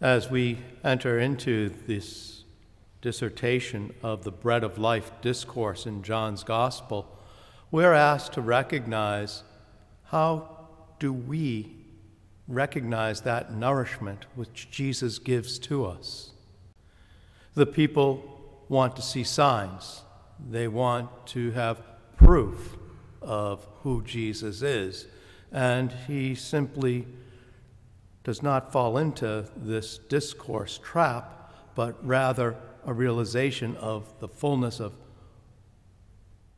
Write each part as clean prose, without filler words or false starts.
As we enter into this dissertation of the Bread of Life discourse in John's Gospel, we're asked to recognize how do we recognize that nourishment which Jesus gives to us. The people want to see signs. They want to have proof of who Jesus is, and he simply does not fall into this discourse trap, but rather a realization of the fullness of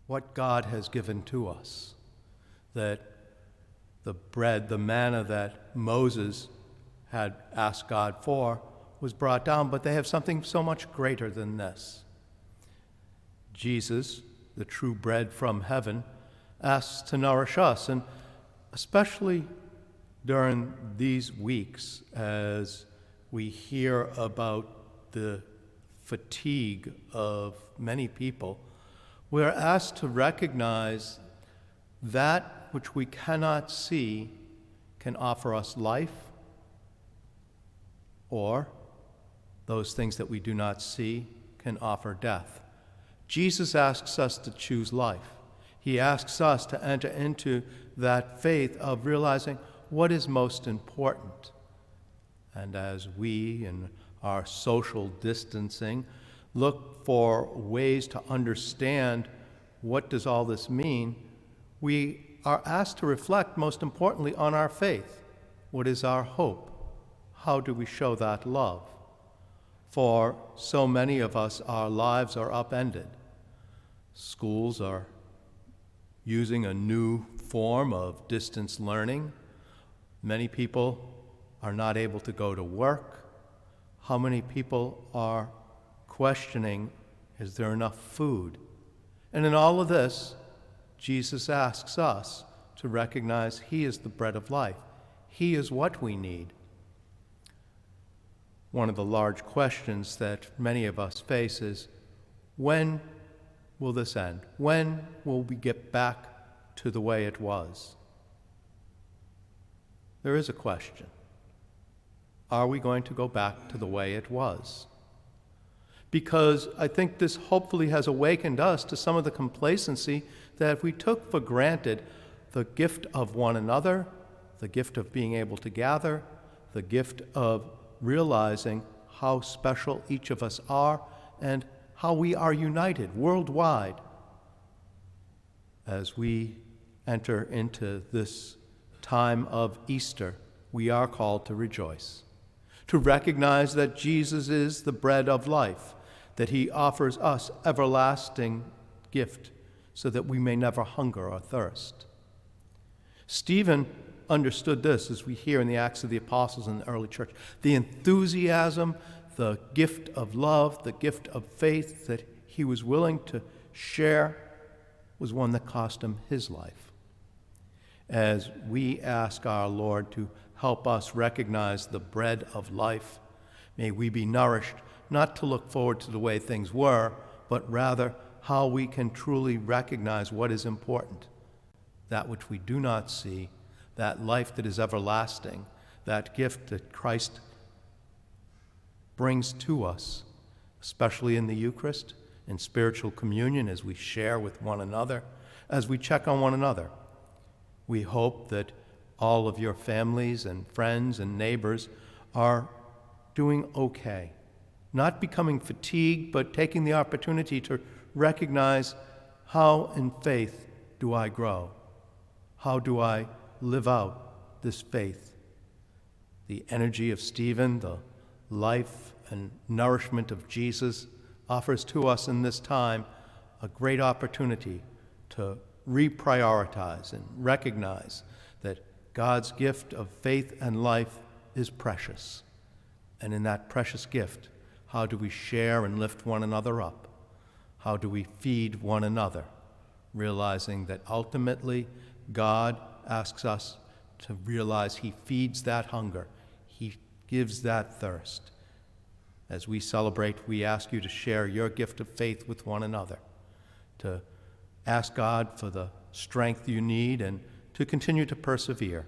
what God has given to us. That the bread, the manna that Moses had asked God for was brought down, but they have something so much greater than this. Jesus, the true bread from heaven, asks to nourish us, and especially during these weeks as we hear about the fatigue of many people, we are asked to recognize that which we cannot see can offer us life, or those things that we do not see can offer death. Jesus asks us to choose life. He asks us to enter into that faith of realizing what is most important. And as we, in our social distancing, look for ways to understand what does all this mean, we are asked to reflect, most importantly, on our faith. What is our hope? How do we show that love? For so many of us, our lives are upended. Schools are using a new form of distance learning. Many people are not able to go to work. How many people are questioning, is there enough food? And in all of this, Jesus asks us to recognize he is the bread of life. He is what we need. One of the large questions that many of us face is, when will this end? When will we get back to the way it was? There is a question. Are we going to go back to the way it was? Because I think this hopefully has awakened us to some of the complacency that we took for granted, the gift of one another, the gift of being able to gather, the gift of realizing how special each of us are and how we are united worldwide. As we enter into this time of Easter, we are called to rejoice, to recognize that Jesus is the bread of life, that he offers us everlasting gift so that we may never hunger or thirst. Stephen understood this, as we hear in the Acts of the Apostles in the early church. The enthusiasm, the gift of love, the gift of faith that he was willing to share was one that cost him his life. As we ask our Lord to help us recognize the bread of life, may we be nourished not to look forward to the way things were, but rather how we can truly recognize what is important, that which we do not see, that life that is everlasting, that gift that Christ brings to us, especially in the Eucharist, in spiritual communion, as we share with one another, as we check on one another. We hope that all of your families and friends and neighbors are doing okay, not becoming fatigued, but taking the opportunity to recognize, how in faith do I grow? How do I live out this faith? The energy of Stephen, the life and nourishment of Jesus offers to us in this time a great opportunity to reprioritize and recognize that God's gift of faith and life is precious. And in that precious gift, how do we share and lift one another up? How do we feed one another, realizing that ultimately God asks us to realize he feeds that hunger, he gives that thirst. As we celebrate, we ask you to share your gift of faith with one another, to ask God for the strength you need and to continue to persevere.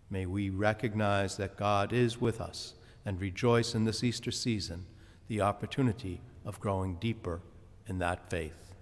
May we recognize that God is with us and rejoice in this Easter season the opportunity of growing deeper in that faith.